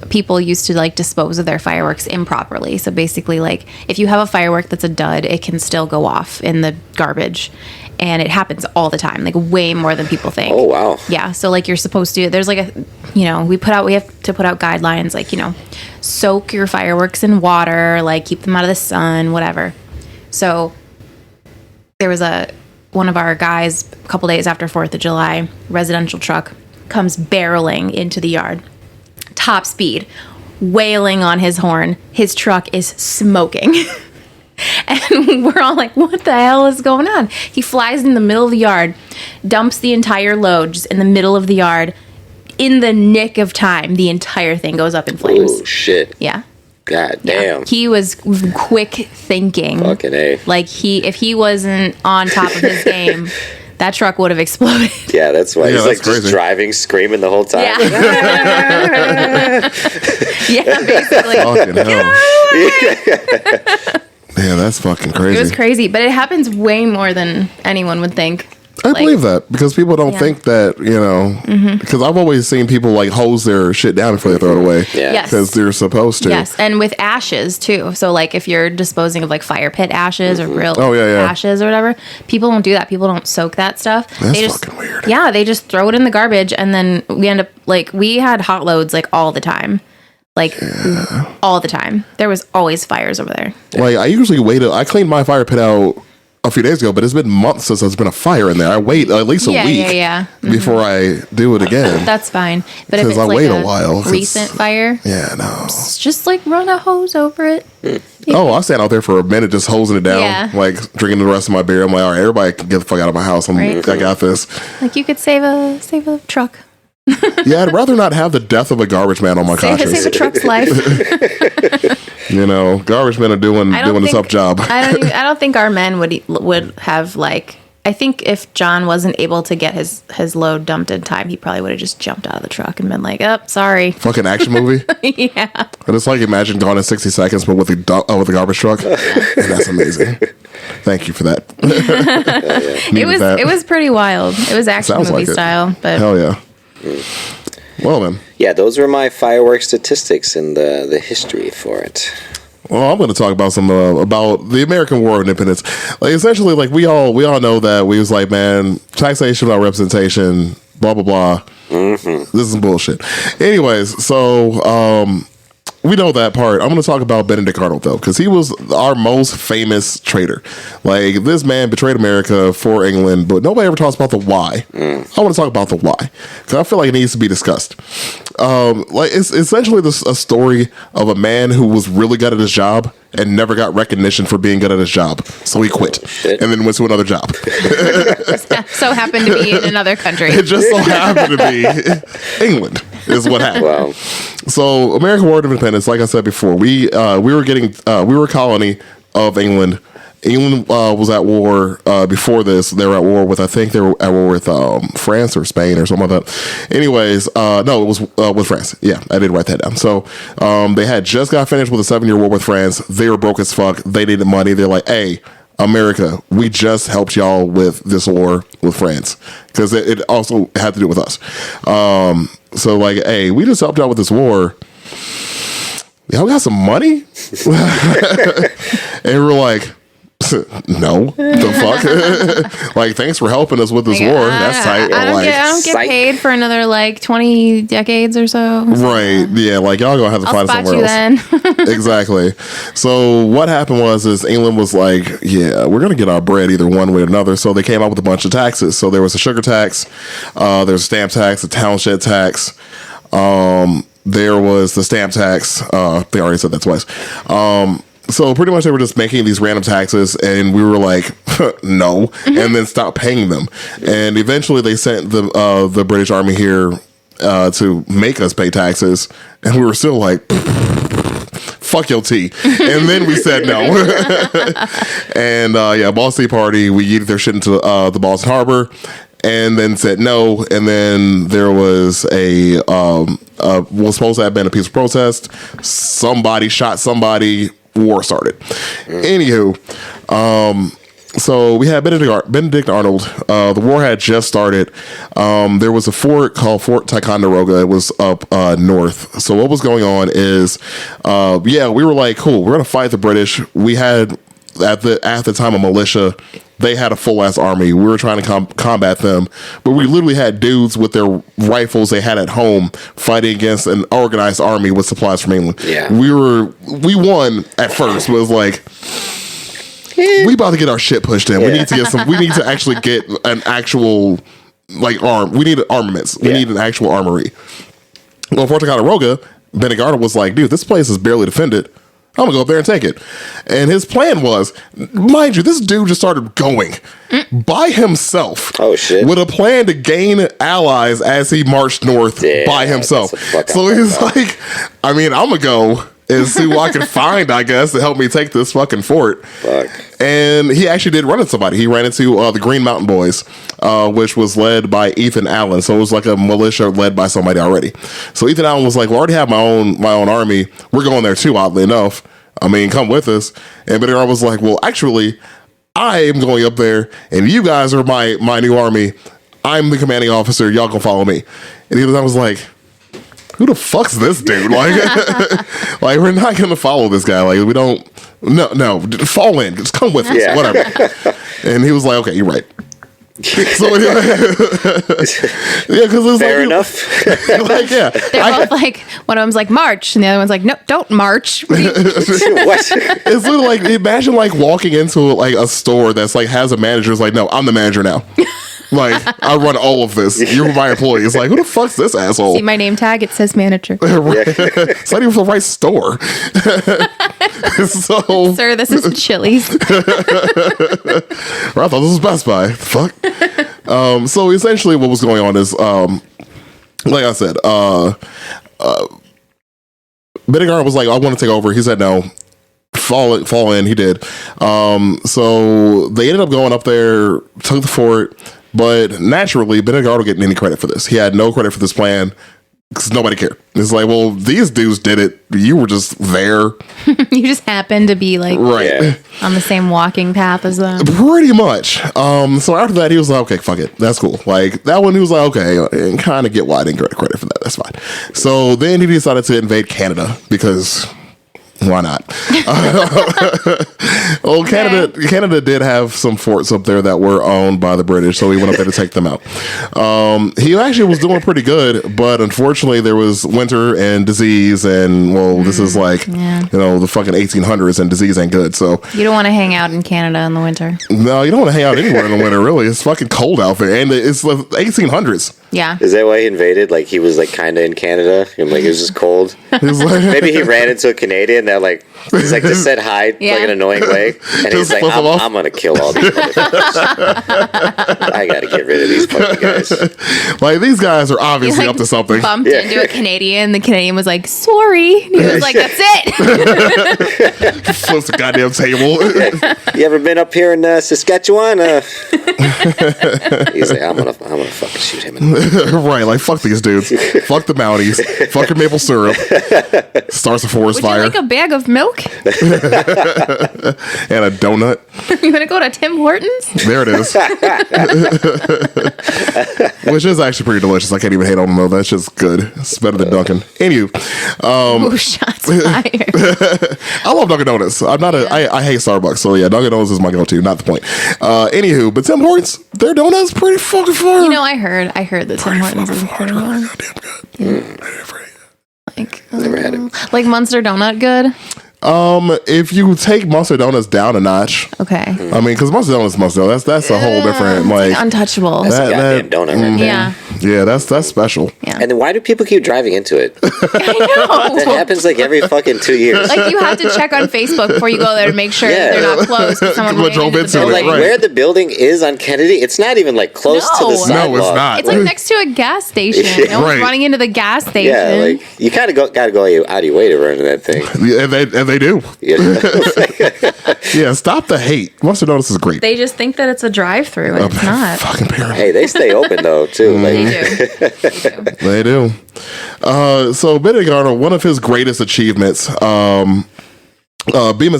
people used to like dispose of their fireworks improperly. So basically, like if you have a firework that's a dud, it can still go off in the garbage. And it happens all the time, like way more than people think. Oh, wow. Yeah. So like you're supposed to, there's like we have to put out guidelines, like, soak your fireworks in water, like keep them out of the sun, whatever. So there was one of our guys a couple days after 4th of July, residential truck comes barreling into the yard, top speed, wailing on his horn. His truck is smoking. And we're all like, what the hell is going on? He flies in the middle of the yard, dumps the entire load just in the middle of the yard. In the nick of time, the entire thing goes up in flames. Oh, shit. Yeah. God damn. Yeah. He was quick thinking. Fucking A. Like, if he wasn't on top of his game, that truck would have exploded. Yeah, that's why he's like crazy. just driving, screaming the whole time. Yeah. Yeah, basically. fucking hell. Yeah, that's fucking crazy. It was crazy, but it happens way more than anyone would think. I believe that because people don't think that, because I've always seen people like hose their shit down before they throw it away. Yeah. Yes. Because they're supposed to. Yes, and with ashes too. So like if you're disposing of like fire pit ashes or real yeah. ashes or whatever, people don't do that. People don't soak that stuff. That's fucking weird. Yeah, they just throw it in the garbage, and then we end up like we had hot loads like all the time. Like all the time. There was always fires over there. Like I usually I cleaned my fire pit out a few days ago, but it's been months since there's been a fire in there. I wait at least a week before I do it again. That's fine. But if it's I like wait a while, recent fire, no. just like run a hose over it. Oh, I stand out there for a minute just hosing it down, Yeah. like drinking the rest of my beer. I'm like, all right, everybody can get the fuck out of my house. I got this. Like you could save a truck. Yeah, I'd rather not have the death of a garbage man on my conscience. Save a truck's life. Garbage men are doing a tough job. I don't think our men would have like. I think if John wasn't able to get his load dumped in time, he probably would have just jumped out of the truck and been like, "Oh, sorry." Fucking action movie. Yeah. And it's like imagine Gone in 60 Seconds, but with a garbage truck, and that's amazing. Thank you for that. It was pretty wild. It was action Sounds movie like it. style, but Hell yeah. Well then. Yeah, those were my fireworks statistics and the history for it. Well, I'm going to talk about some about the American War of Independence. Like essentially, like we all know that we was like, man, taxation without representation, blah blah blah. This is bullshit. Anyways, so we know that part. I'm going to talk about Benedict Arnold though, because he was our most famous traitor. Like this man betrayed America for England, but nobody ever talks about the why. I want to talk about the why because I feel like it needs to be discussed. Like it's essentially a story of a man who was really good at his job and never got recognition for being good at his job, so he quit and then went to another job. so happened to be in another country. It just so happened to be England is what happened. Wow. So American War of Independence, like I said before, we were a colony of England. England was at war before this. They were at war with, I think they were at war with France or Spain or something like that. Anyways, no, it was with France. Yeah, I did write that down. So they had just got finished with a 7-year war with France. They were broke as fuck. They needed money. They're like, hey, America, we just helped y'all with this war with France because it also had to do with us. So like, hey, we just helped y'all with this war. Y'all got some money? And we're like, No, the fuck. Like, thanks for helping us with this war. That's tight. I don't get paid for another like 20 decades or so. Right? Yeah, like y'all gonna have to find somewhere else. Then. Exactly. So what happened is England was like, yeah, we're gonna get our bread either one way or another. So they came up with a bunch of taxes. So there was a sugar tax, there's a stamp tax, a township tax. There was the stamp tax. They already said that twice. So pretty much they were just making these random taxes, and we were like, no, and then stopped paying them. And eventually they sent the British Army here to make us pay taxes, and we were still like, fuck your tea. And then we said no. And Boston Tea Party, we yeeted their shit into the Boston Harbor, and then said no. And then there was was supposed to have been a peaceful protest. Somebody shot somebody. War started. Anywho, so we had Benedict Arnold. The war had just started. There was a fort called Fort Ticonderoga. It was up north. So what was going on is, we were like, cool, we're gonna fight the British. We had at the time a militia. They had a full ass army. We were trying to combat them, but we literally had dudes with their rifles they had at home fighting against an organized army with supplies from England. Yeah, we won at first, but it was like, we about to get our shit pushed in. Yeah. We need to get some. We need to actually get an actual We need armaments. We need an actual armory. Well, Fort Ticonderoga, Benedict Arnold was like, dude, this place is barely defended. I'm gonna go up there and take it. And his plan was, mind you, this dude just started going by himself. Oh shit! With a plan to gain allies as he marched north by himself. So he's like, I mean, I'm gonna go and see what I can find, I guess, to help me take this fucking fort. Fuck. And he actually did run into somebody. He ran into the Green Mountain Boys, which was led by Ethan Allen. So it was like a militia led by somebody already. So Ethan Allen was like, well, I already have my own army. We're going there too, oddly enough. I mean, come with us. And Benedict was like, well, actually, I am going up there, and you guys are my new army. I'm the commanding officer. Y'all gonna follow me. And Ethan was like, who the fuck's this dude? Like, like, we're not gonna follow this guy. Like, we don't. No, fall in. Just come with us. Whatever. And he was like, okay, you're right. So because it's fair enough. Like, yeah, they're both like, one of them's like march, and the other one's like, no, don't march. What? It's literally like, imagine like walking into like a store that's like has a manager. It's like, no, I'm the manager now. Like, I run all of this. You're my employee. It's like, who the fuck's this asshole? See my name tag? It says manager. It's not even the right store. So, sir, this is Chili's. I thought this was Best Buy. Fuck. So essentially, what was going on is, like I said, Benedict was like, I want to take over. He said no. Fall in. He did. So they ended up going up there, took the fort. But naturally, Benedict Arnold getting any credit for this. He had no credit for this plan because nobody cared. It's like, well, these dudes did it. You were just there. You just happened to be like right on the same walking path as them. Pretty much. So after that, he was like, okay, fuck it. That's cool. Like, that one, he was like, okay, and kind of get why I didn't get credit for that. That's fine. So then he decided to invade Canada because... why not? Well, Canada did have some forts up there that were owned by the British, so he went up there to take them out. He actually was doing pretty good, but unfortunately there was winter and disease, and this is like, the fucking 1800s, and disease ain't good, so... You don't want to hang out in Canada in the winter. No, you don't want to hang out anywhere in the winter, really. It's fucking cold out there, and it's the 1800s. Yeah. Is that why he invaded? Like, he was, like, kind of in Canada? And, like, it was just cold? Maybe he ran into a Canadian that, like, he's, like, just said hi, like, an annoying way. And he's like, I'm going to kill all these motherfuckers. I got to get rid of these fucking guys. Like, these guys are obviously up to something. Bumped into a Canadian. The Canadian was like, sorry. And he was like, that's it. Flips the goddamn table. You ever been up here in Saskatchewan? He's like, I'm gonna fucking shoot him. Right, like fuck these dudes. Fuck the Mounties. Fuck your maple syrup. Starts a forest fire. Would you like a bag of milk? And a donut. You want to go to Tim Hortons? There it is. Which is actually pretty delicious. I can't even hate on them though. That's just good. It's better than Dunkin'. Anywho, Ooh, shots fired. I love Dunkin' Donuts. I'm not I hate Starbucks, so yeah, Dunkin' Donuts is my go-to. Not the point. Anywho, but Tim Hortons, their donuts pretty fucking fire. You know, I heard that Tim Hortons is pretty good. Goddamn good. Like, Never had it. like Munster Donut good. If you take Munster Donuts down a notch, Okay. I mean, because Munster Donuts, that's a whole different It's like. untouchable. That's a goddamn donut right there. Yeah. Yeah, that's special. Yeah. And then why do people keep driving into it? I That know. happens like every fucking 2 years. Like you have to check on Facebook before you go there to make sure Yeah. they're not closed. 'Cause someone What ran drove into into the it, And like building. right. where the building is on Kennedy, it's not even like close to No. the No, it's sidewalk. it's not. It's like next to a gas station. No one's Right. running into the gas station. Yeah, like you kind of gotta go out of your way to run into that thing. Yeah, and they do. You know? Yeah, stop the hate. Munster Donuts is great. They just think that it's a drive-through, and it's not. Fucking parents. Hey, they stay open though too. Like, They do. They do. So Benedict Arnold, one of his greatest achievements, Bemis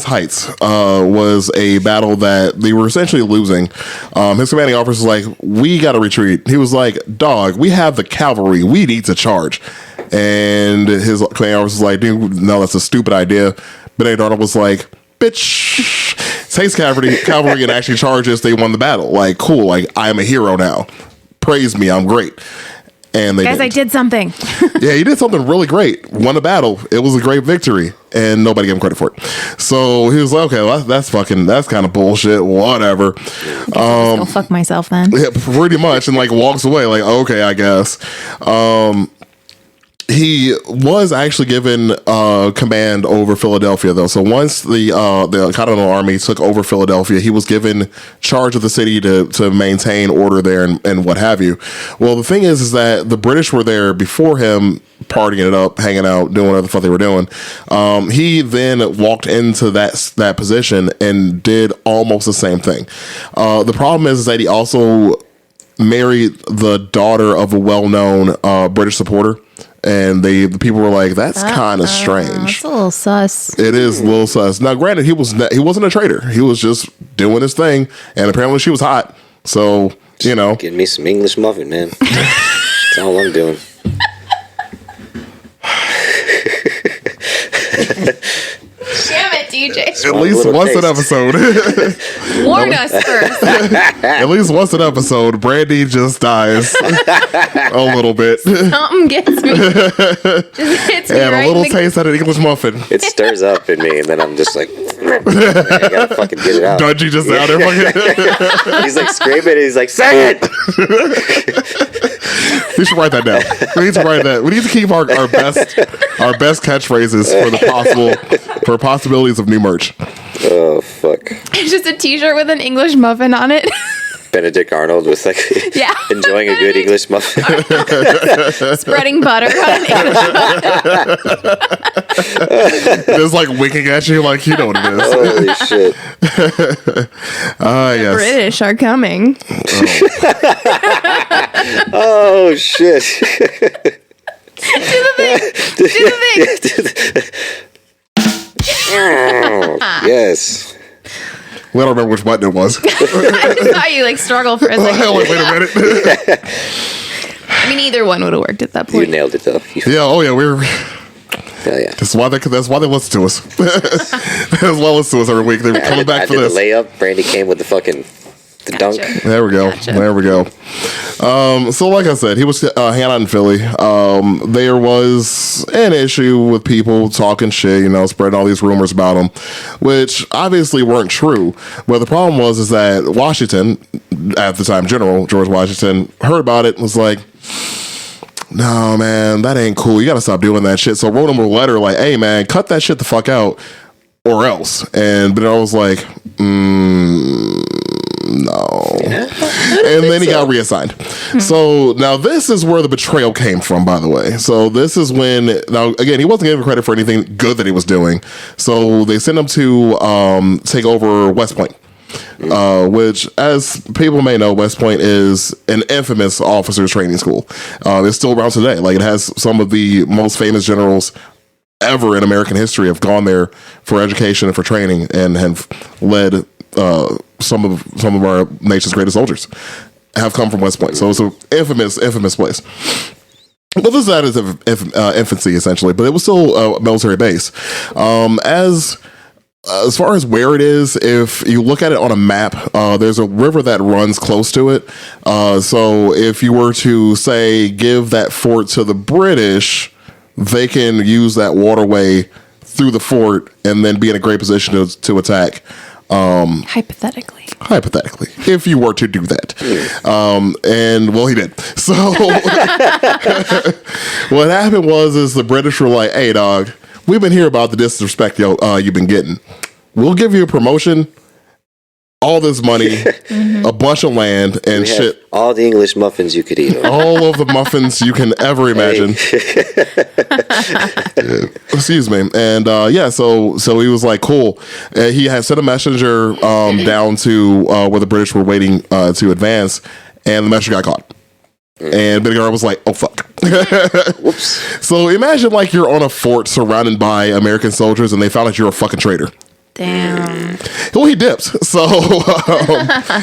Heights was a battle that they were essentially losing. His commanding officer was like, we got to retreat. He was like, dog, we have the cavalry. We need to charge. And his commanding officer was like, dude, no, that's a stupid idea. Benedict Arnold was like, bitch, takes cavalry and actually charges. They won the battle. Like, cool. Like, I am a hero now. Praise me. I'm great. And they Guys, I did something. Yeah, he did something really great. Won a battle. It was a great victory, and nobody gave him credit for it. So he was like, "Okay, well, that's kind of bullshit. Whatever." Go fuck myself then. Yeah, pretty much, and like walks away. Like, okay, I guess. He was actually given command over Philadelphia, though. So once the Continental Army took over Philadelphia, he was given charge of the city to maintain order there and what have you. Well, the thing is that the British were there before him, partying it up, hanging out, doing whatever the fuck they were doing. He then walked into that position and did almost the same thing. The problem is that he also married the daughter of a well-known British supporter. And the people were like, "That's kind of strange." It's a little sus. It is a little sus. Now, granted, he wasn't a traitor. He was just doing his thing, and apparently she was hot. So Give me some English muffin, man. That's all I'm doing. Damn it, DJ. at least once taste. an episode. Warn us first. At least once an episode, Brandy just dies a little bit, Something gets me. Just hits me and right a little in the taste of an English muffin. It stirs up in me, and then I'm just like, I gotta fucking get it out. Dudgy just out there. Fucking, He's like screaming, and he's like, say it! we should write that down. We need to write that. We need to keep our best catchphrases for possibilities of new merch. Oh, fuck. It's just a t-shirt with an English muffin on it. Benedict Arnold with like Yeah. enjoying a good English muffin. Spreading butter on an English muffin. Just like winking at you, like you know what it is. Holy shit. Yes. British are coming. Oh, shit. Do the thing. Oh, yes. We don't remember which button it was. I just saw you like struggle for a second. Wait a minute. I mean, either one would have worked at that You point. nailed it, though. Yeah. Oh yeah. We're. Hell yeah. That's why they listen to us. That's why they listen to us every week. They're coming back I for did this. the layup. Brandy came with the fucking dunk. There we go. Gotcha. There we go. So like I said, he was hanging out in Philly. There was an issue with people talking shit, spreading all these rumors about him, which obviously weren't true. But the problem is that Washington, at the time, General George Washington, heard about it and was like, no, man, that ain't cool. You got to stop doing that shit. So I wrote him a letter like, hey, man, cut that shit the fuck out or else. But I was like, no. And then he got reassigned. So now this is where the betrayal came from, by the way. So this is when, now again, he wasn't given credit for anything good that he was doing. So they sent him to take over West Point. which, as people may know, West Point is an infamous officers training school. It's still around today. Like, it has some of the most famous generals ever in American history have gone there for education and for training, and have led some of our nation's greatest soldiers have come from West Point. So it's an infamous place. Well, this is at its infancy, essentially, but it was still a military base. As far as where it is, if you look at it on a map, there's a river that runs close to it. So if you were to, say, give that fort to the British, they can use that waterway through the fort and then be in a great position to attack. Hypothetically, if you were to do that. And well, he did. So what happened was the British were like, hey, dog, we've been hearing about the disrespect you've been getting. We'll give you a promotion, all this money, a bunch of land, and shit. All the English muffins you could eat. All of the muffins you can ever imagine. Excuse me. And so he was like, cool. He had sent a messenger down to where the British were waiting to advance, and the messenger got caught. And Benedict was like, oh, fuck. Whoops. So imagine like you're on a fort surrounded by American soldiers and they found out you're a fucking traitor. Damn. Well, he dipped. So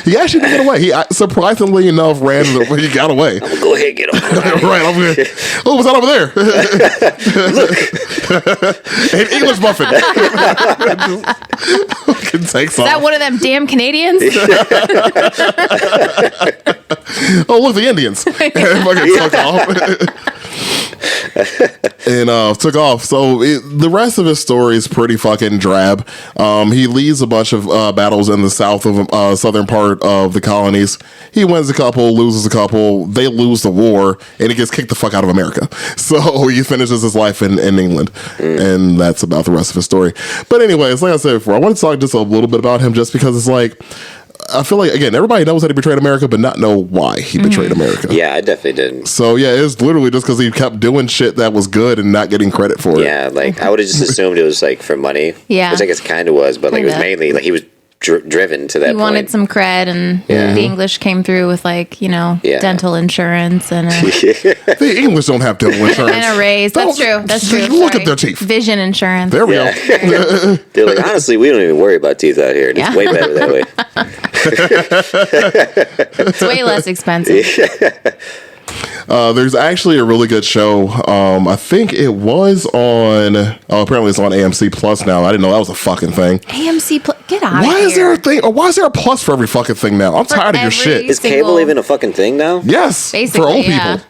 he actually didn't get away. He surprisingly enough ran. He got away. I'm gonna go ahead and get him. Right. I'm gonna, oh, what's that over there? An English muffin. Is that one of them damn Canadians? Oh, look, the Indians. Fucking took off. And took off. So the rest of his story is pretty fucking drab. He leads a bunch of battles in the southern part of the colonies. He wins a couple, loses a couple. They lose the war, and he gets kicked the fuck out of America. So he finishes his life in England, and that's about the rest of his story. But anyways, like I said before, I want to talk just a little bit about him, just because it's like, I feel like, again, everybody knows that he betrayed America, but not know why he betrayed America. Yeah, I definitely didn't. So, yeah, it's literally just because he kept doing shit that was good and not getting credit for it. Yeah, like, I would have just assumed it was, like, for money. Yeah. Which I guess kind of was, but, like, it was mainly, like, he was driven to that point. He wanted some cred, and the English came through with, like, dental insurance and The English don't have dental insurance. and a raise. That's true. Look at their teeth. Vision insurance. There we go. They're like, honestly, we don't even worry about teeth out here. It's way better that way. It's way less expensive. There's actually a really good show. I think it was on. Apparently it's on AMC Plus now. I didn't know that was a fucking thing. AMC Plus. Get out of here. Why is there a thing? Or why is there a plus for every fucking thing now? I'm tired of your shit. Is cable even a fucking thing now? Yes, basically, for old people.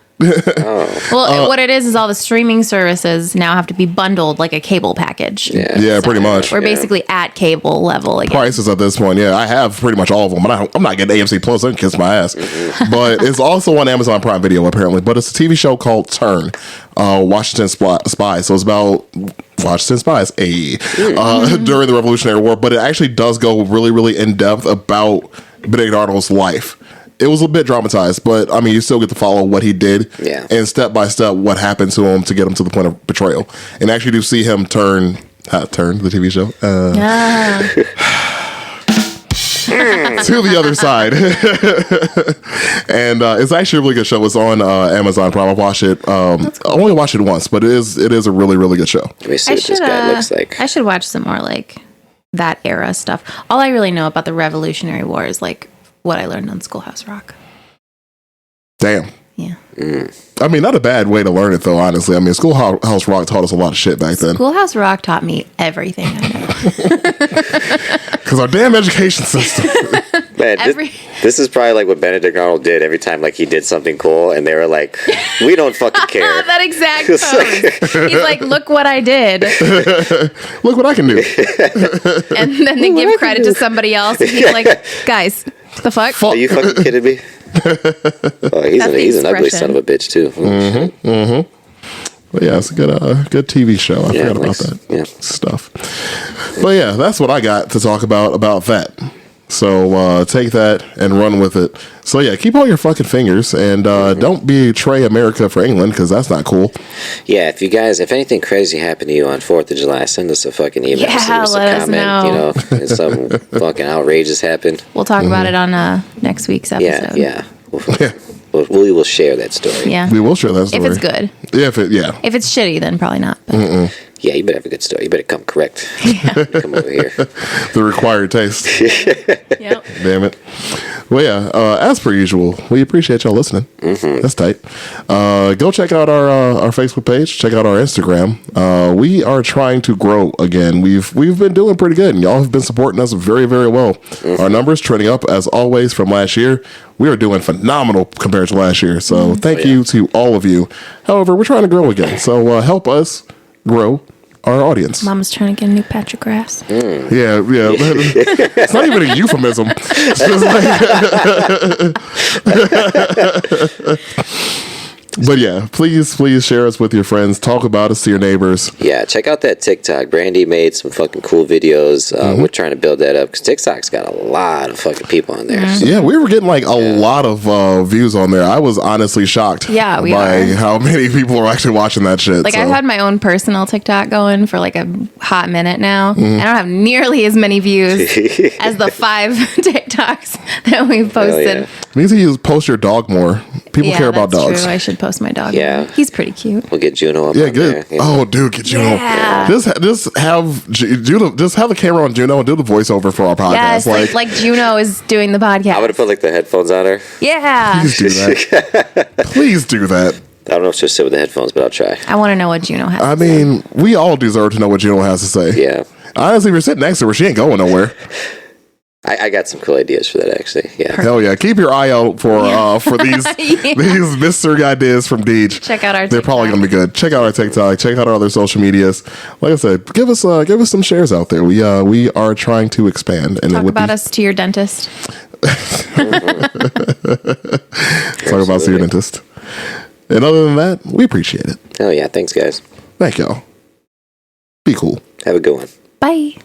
Well, what it is all the streaming services now have to be bundled like a cable package. Yeah, pretty much. We're basically at cable level again. Prices at this point, I have pretty much all of them, but I'm not getting AMC Plus. I can kiss my ass. But it's also on Amazon Prime Video apparently. But it's a TV show called Turn, Washington Spies. So it's about Washington spies during the Revolutionary War. But it actually does go really, really in depth about Benedict Arnold's life. It was a bit dramatized, but I mean, you still get to follow what he did, and step by step what happened to him to get him to the point of betrayal. And actually, do see him turn the TV show to the other side. And it's actually a really good show. It's on Amazon Prime. I watched it. I only watched it once, but it is a really, really good show. Let me see what this guy looks like. I should watch some more like that era stuff. All I really know about the Revolutionary War is like what I learned on Schoolhouse Rock. Damn. Yeah. I mean, not a bad way to learn it, though, honestly. I mean, Schoolhouse Rock taught us a lot of shit back then. Schoolhouse Rock taught me everything I know. Because our damn education system. Man, this is probably like what Benedict Arnold did every time like he did something cool, and they were like, we don't fucking care. That exact pose. He's like, look what I did. Look what I can do. And then they give credit to somebody else, and he's like, guys, the fuck? Are you fucking kidding me? Oh, he's an ugly son of a bitch too. But yeah, it's a good TV show. I forgot about that stuff. But yeah, that's what I got to talk about that. So take that and run with it. So yeah, keep all your fucking fingers and don't betray America for England because that's not cool. Yeah, if anything crazy happened to you on 4th of July, send us a fucking email. Yeah, send us a let us comment. know. If something fucking outrageous happened. We'll talk about it on next week's episode. Yeah. We will share that story. Yeah. We will share that story. If it's good. Yeah, If it's shitty, then probably not. But. Yeah, you better have a good story. You better come correct. Come over here. The required taste. Yep. Damn it. Well, yeah, as per usual, we appreciate y'all listening. That's tight. Go check out our Facebook page. Check out our Instagram. We are trying to grow again. We've been doing pretty good, and y'all have been supporting us very, very well. Our numbers trending up, as always, from last year. We are doing phenomenal compared to last year. So thank you to all of you. However, we're trying to grow again. So help us grow our audience. Mama's trying to get a new patch of grass. Yeah. It's not even a euphemism. It's just like but yeah, please share us with your friends. Talk about us to your neighbors. Yeah, check out that TikTok. Brandy made some fucking cool videos. We're trying to build that up because TikTok's got a lot of fucking people on there. So. Yeah, we were getting like a lot of views on there. I was honestly shocked by how many people are actually watching that shit. Like, I've had my own personal TikTok going for like a hot minute now. And I don't have nearly as many views as the 5 TikToks that we've posted. It means you post your dog more. People care about dogs. True. I should post my dog. Yeah. He's pretty cute. We'll get Juno up. Yeah, on good. There, you know? Oh, dude, get Juno. Yeah. Just have Juno. Just have the camera on Juno and do the voiceover for our podcast. Yes, like Juno is doing the podcast. I would have put like the headphones on her. Yeah. Please do that. Please do that. I don't know if she'll sit with the headphones, but I'll try. I want to know what Juno has. I mean, we all deserve to know what Juno has to say. Yeah. Honestly, if you're sitting next to her, she ain't going nowhere. I got some cool ideas for that, actually. Yeah. Hell yeah. Keep your eye out for these these mystery ideas from Deej. Check out our They're probably going to be good. Check out our TikTok. Check out our other social medias. Like I said, give us some shares out there. We are trying to expand. And Talk about us to your dentist. Talk about to your dentist. And other than that, we appreciate it. Oh, yeah. Thanks, guys. Thank y'all. Be cool. Have a good one. Bye.